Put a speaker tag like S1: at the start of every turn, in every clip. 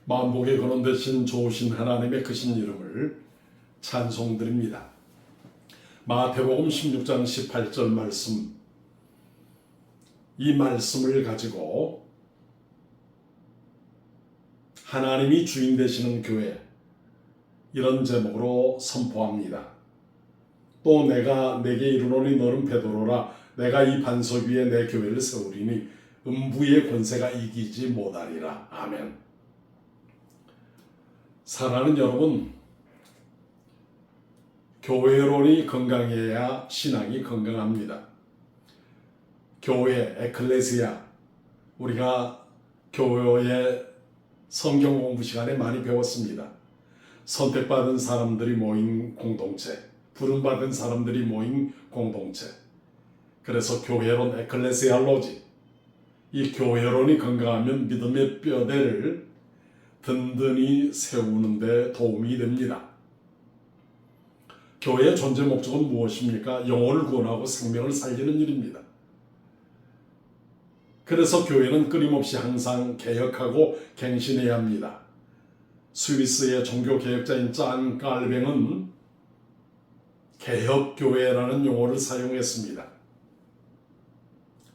S1: 만복의 근원 되신 좋으신 하나님의 크신 이름을 찬송드립니다. 마태복음 16장 18절 말씀, 이 말씀을 가지고 하나님이 주인 되시는 교회, 이런 제목으로 선포합니다. 또 내가 내게 이르노니 너는 베드로라. 내가 이 반석 위에 내 교회를 세우리니 음부의 권세가 이기지 못하리라. 아멘. 사랑하는 여러분, 교회론이 건강해야 신앙이 건강합니다. 교회, 에클레시아, 우리가 교회의 성경 공부 시간에 많이 배웠습니다. 선택받은 사람들이 모인 공동체, 부름받은 사람들이 모인 공동체. 그래서 교회론, 에클레시알로지, 이 교회론이 건강하면 믿음의 뼈대를 든든히 세우는 데 도움이 됩니다. 교회의 존재 목적은 무엇입니까? 영혼을 구원하고 생명을 살리는 일입니다. 그래서 교회는 끊임없이 항상 개혁하고 갱신해야 합니다. 스위스의 종교개혁자인 짠 깔뱅은 개혁교회라는 용어를 사용했습니다.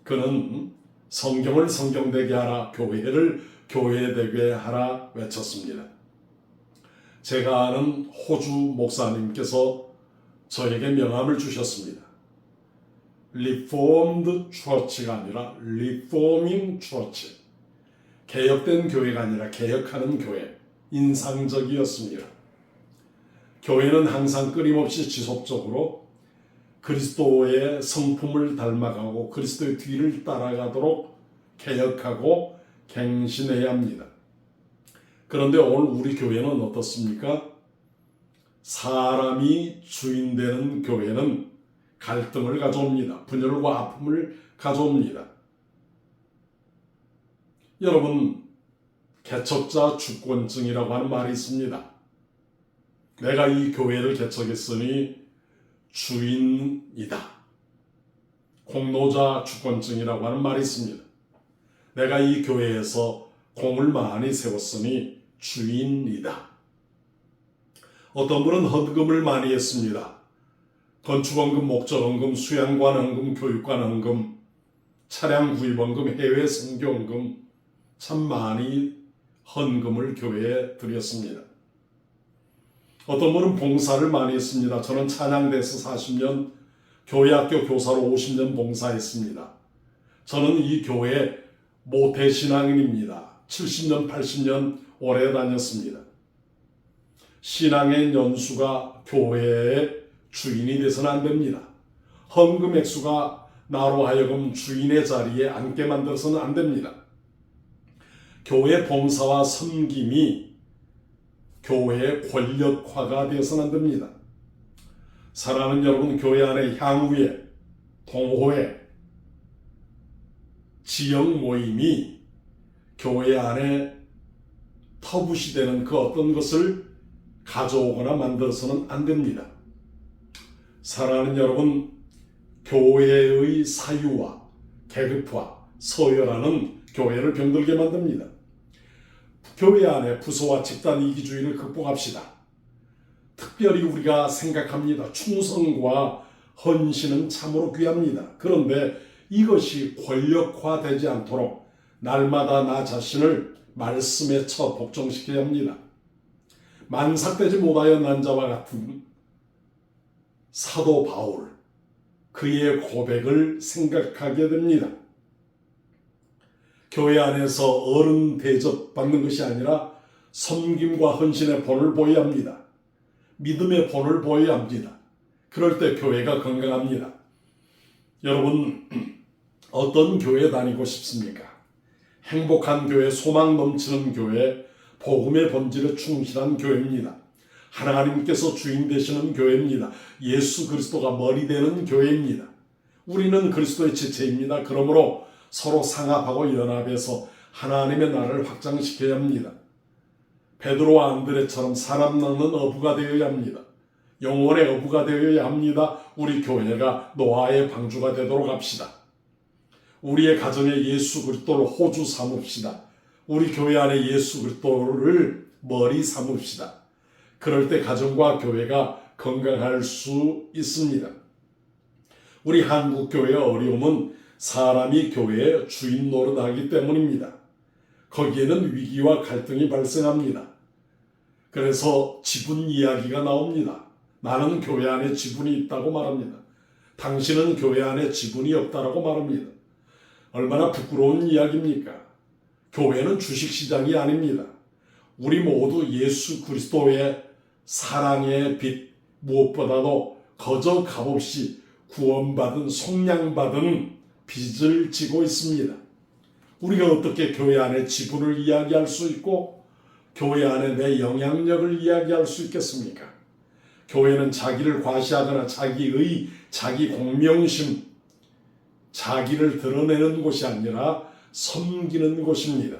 S1: 그는 성경을 성경되게 하라, 교회를 교회되게 하라 외쳤습니다. 제가 아는 호주 목사님께서 저에게 명함을 주셨습니다. Reformed Church가 아니라 Reforming Church, 개혁된 교회가 아니라 개혁하는 교회, 인상적이었습니다. 교회는 항상 끊임없이 지속적으로 그리스도의 성품을 닮아가고 그리스도의 뒤를 따라가도록 개혁하고 갱신해야 합니다. 그런데 오늘 우리 교회는 어떻습니까? 사람이 주인 되는 교회는 갈등을 가져옵니다. 분열과 아픔을 가져옵니다. 여러분, 개척자 주권증이라고 하는 말이 있습니다. 내가 이 교회를 개척했으니 주인이다. 공로자 주권증이라고 하는 말이 있습니다. 내가 이 교회에서 공을 많이 세웠으니 주인이다. 어떤 분은 헌금을 많이 했습니다. 건축헌금, 목적헌금, 수양관헌금, 교육관헌금, 차량 구입헌금, 해외 선교헌금, 참 많이 헌금을 교회에 드렸습니다. 어떤 분은 봉사를 많이 했습니다. 저는 찬양대에서 40년, 교회학교 교사로 50년 봉사했습니다. 저는 이 교회 모태신앙인입니다. 70년, 80년 오래 다녔습니다. 신앙의 연수가 교회의 주인이 돼서는 안 됩니다. 헌금 액수가 나로 하여금 주인의 자리에 앉게 만들어서는 안 됩니다. 교회 봉사와 섬김이 교회의 권력화가 되어서는 안 됩니다. 사랑하는 여러분, 교회 안에 향후회, 동호회, 지역 모임이 교회 안에 터부시 되는 그 어떤 것을 가져오거나 만들어서는 안 됩니다. 사랑하는 여러분, 교회의 사유화, 계급화, 서열화는 교회를 병들게 만듭니다. 교회 안에 부서와 집단 이기주의를 극복합시다. 특별히 우리가 생각합니다. 충성과 헌신은 참으로 귀합니다. 그런데 이것이 권력화되지 않도록 날마다 나 자신을 말씀에 처 복종시켜야 합니다. 만삭되지 못하여 난 자와 같은 사도 바울, 그의 고백을 생각하게 됩니다. 교회 안에서 어른 대접받는 것이 아니라 섬김과 헌신의 본을 보여야 합니다. 믿음의 본을 보여야 합니다. 그럴 때 교회가 건강합니다. 여러분, 어떤 교회 다니고 싶습니까? 행복한 교회, 소망 넘치는 교회, 복음의 본질에 충실한 교회입니다. 하나님께서 주인 되시는 교회입니다. 예수 그리스도가 머리 되는 교회입니다. 우리는 그리스도의 지체입니다. 그러므로 서로 상합하고 연합해서 하나님의 나라를 확장시켜야 합니다. 베드로와 안드레처럼 사람 낳는 어부가 되어야 합니다. 영혼의 어부가 되어야 합니다. 우리 교회가 노아의 방주가 되도록 합시다. 우리의 가정에 예수 그리스도를 호주 삼읍시다. 우리 교회 안에 예수 그리스도를 머리 삼읍시다. 그럴 때 가정과 교회가 건강할 수 있습니다. 우리 한국 교회의 어려움은 사람이 교회의 주인 노릇하기 때문입니다. 거기에는 위기와 갈등이 발생합니다. 그래서 지분 이야기가 나옵니다. 나는 교회 안에 지분이 있다고 말합니다. 당신은 교회 안에 지분이 없다라고 말합니다. 얼마나 부끄러운 이야기입니까? 교회는 주식시장이 아닙니다. 우리 모두 예수 그리스도의 사랑의 빛, 무엇보다도 거저 값없이 구원받은 속량받은 빚을 지고 있습니다. 우리가 어떻게 교회 안에 지분을 이야기할 수 있고 교회 안에 내 영향력을 이야기할 수 있겠습니까? 교회는 자기를 과시하거나 자기 공명심, 자기를 드러내는 곳이 아니라 섬기는 곳입니다.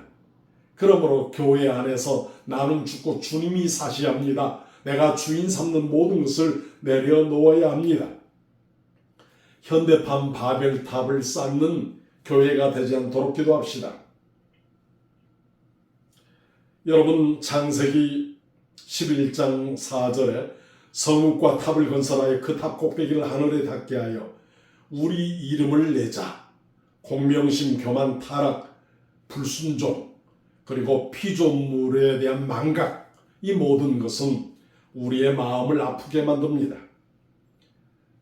S1: 그러므로 교회 안에서 나는 죽고 주님이 사시합니다. 내가 주인 삼는 모든 것을 내려놓아야 합니다. 현대판 바벨탑을 쌓는 교회가 되지 않도록 기도합시다. 여러분, 창세기 11장 4절에 성읍과 탑을 건설하여 그 탑 꼭대기를 하늘에 닿게 하여 우리 이름을 내자. 공명심, 교만, 타락, 불순종, 그리고 피조물에 대한 망각, 이 모든 것은 우리의 마음을 아프게 만듭니다.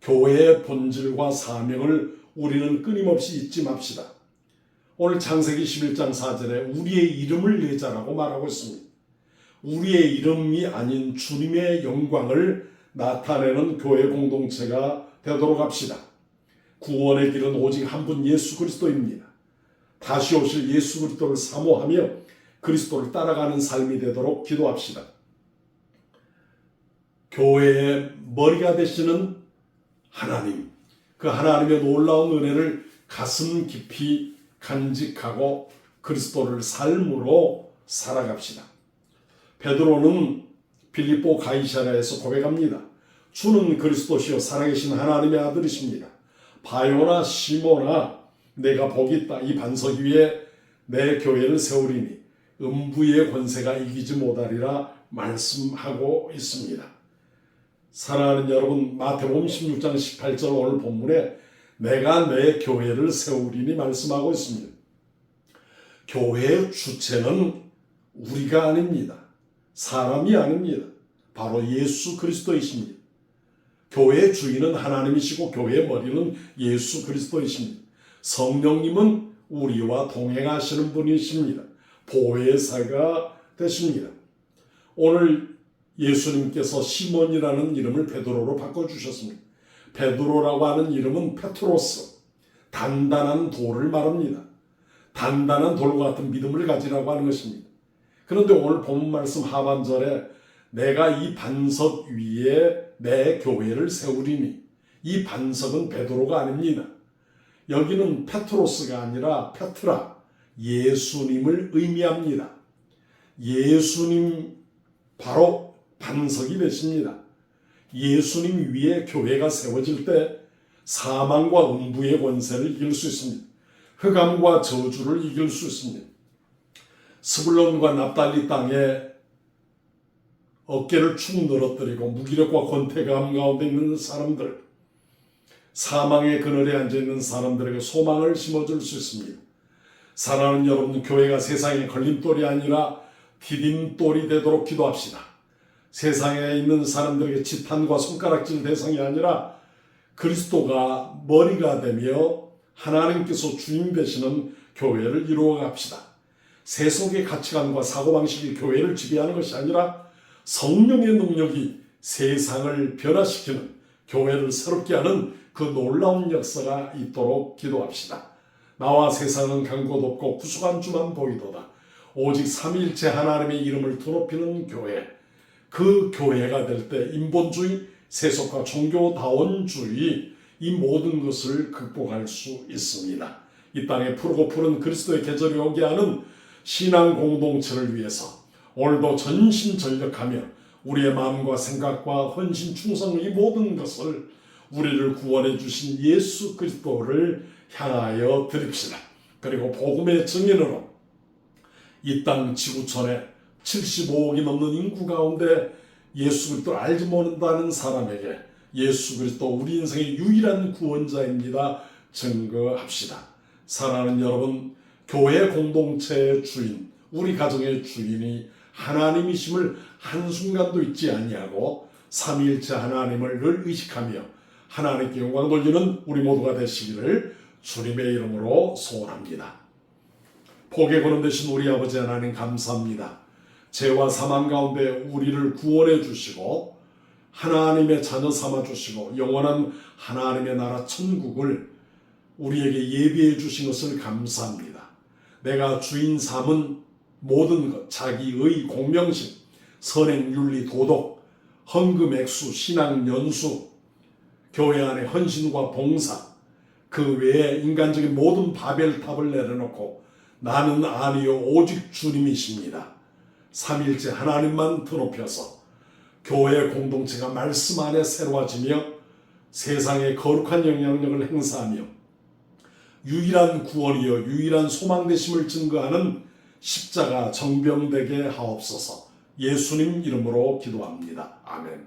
S1: 교회의 본질과 사명을 우리는 끊임없이 잊지 맙시다. 오늘 창세기 11장 4절에 우리의 이름을 내자라고 말하고 있습니다. 우리의 이름이 아닌 주님의 영광을 나타내는 교회 공동체가 되도록 합시다. 구원의 길은 오직 한 분 예수 그리스도입니다. 다시 오실 예수 그리스도를 사모하며 그리스도를 따라가는 삶이 되도록 기도합시다. 교회의 머리가 되시는 하나님, 그 하나님의 놀라운 은혜를 가슴 깊이 간직하고 그리스도를 삶으로 살아갑시다. 베드로는 빌립보 가이사랴에서 고백합니다. 주는 그리스도시요 살아계신 하나님의 아들이십니다. 바요나 시모나 내가 복이 있다. 이 반석 위에 내 교회를 세우리니 음부의 권세가 이기지 못하리라 말씀하고 있습니다. 사랑하는 여러분, 마태복음 16장 18절 오늘 본문에 내가 내 교회를 세우리니 말씀하고 있습니다. 교회의 주체는 우리가 아닙니다. 사람이 아닙니다. 바로 예수 그리스도이십니다. 교회의 주인은 하나님이시고 교회의 머리는 예수 그리스도이십니다. 성령님은 우리와 동행하시는 분이십니다. 보혜사가 되십니다. 오늘 예수님께서 시몬이라는 이름을 베드로로 바꿔주셨습니다. 베드로라고 하는 이름은 페트로스, 단단한 돌을 말합니다. 단단한 돌과 같은 믿음을 가지라고 하는 것입니다. 그런데 오늘 본문 말씀 하반절에 내가 이 반석 위에 내 교회를 세우리니, 이 반석은 베드로가 아닙니다. 여기는 페트로스가 아니라 페트라, 예수님을 의미합니다. 예수님 바로 반석이 되십니다. 예수님 위에 교회가 세워질 때 사망과 음부의 권세를 이길 수 있습니다. 흑암과 저주를 이길 수 있습니다. 스불론과 납달리 땅에 어깨를 축 늘어뜨리고 무기력과 권태감 가운데 있는 사람들, 사망의 그늘에 앉아있는 사람들에게 소망을 심어줄 수 있습니다. 사랑하는 여러분, 교회가 세상의 걸림돌이 아니라 디딤돌이 되도록 기도합시다. 세상에 있는 사람들에게 지탄과 손가락질 대상이 아니라 그리스도가 머리가 되며 하나님께서 주인 되시는 교회를 이루어갑시다. 세속의 가치관과 사고방식이 교회를 지배하는 것이 아니라 성령의 능력이 세상을 변화시키는, 교회를 새롭게 하는 그 놀라운 역사가 있도록 기도합시다. 나와 세상은 간 곳 없고 구속한 주만 보이도다. 오직 삼위일체 하나님의 이름을 드높이는 교회, 그 교회가 될 때 인본주의, 세속과 종교다원주의, 이 모든 것을 극복할 수 있습니다. 이 땅에 푸르고 푸른 그리스도의 계절이 오게 하는 신앙 공동체를 위해서 오늘도 전심전력하며 우리의 마음과 생각과 헌신, 충성, 이 모든 것을 우리를 구원해 주신 예수 그리스도를 향하여 드립시다. 그리고 복음의 증인으로 이 땅 지구촌에 75억이 넘는 인구 가운데 예수 그리스도를 알지 못한다는 사람에게 예수 그리스도 우리 인생의 유일한 구원자입니다. 증거합시다. 사랑하는 여러분, 교회 공동체의 주인, 우리 가정의 주인이 하나님이심을 한순간도 잊지 아니하고 삼위일체 하나님을 늘 의식하며 하나님께 영광 돌리는 우리 모두가 되시기를 주님의 이름으로 소원합니다. 복의 근원 되신 우리 아버지 하나님 감사합니다. 죄와 사망 가운데 우리를 구원해 주시고 하나님의 자녀 삼아 주시고 영원한 하나님의 나라 천국을 우리에게 예비해 주신 것을 감사합니다. 내가 주인 삼은 모든 것, 자기의 공명심, 선행, 윤리, 도덕, 헌금, 액수, 신앙, 연수, 교회 안의 헌신과 봉사, 그 외에 인간적인 모든 바벨탑을 내려놓고 나는 아니요 오직 주님이십니다. 삼일째 하나님만 드높여서 교회 공동체가 말씀 안에 새로워지며 세상에 거룩한 영향력을 행사하며 유일한 구원이요 유일한 소망 되심을 증거하는 십자가 정병되게 하옵소서. 예수님 이름으로 기도합니다. 아멘.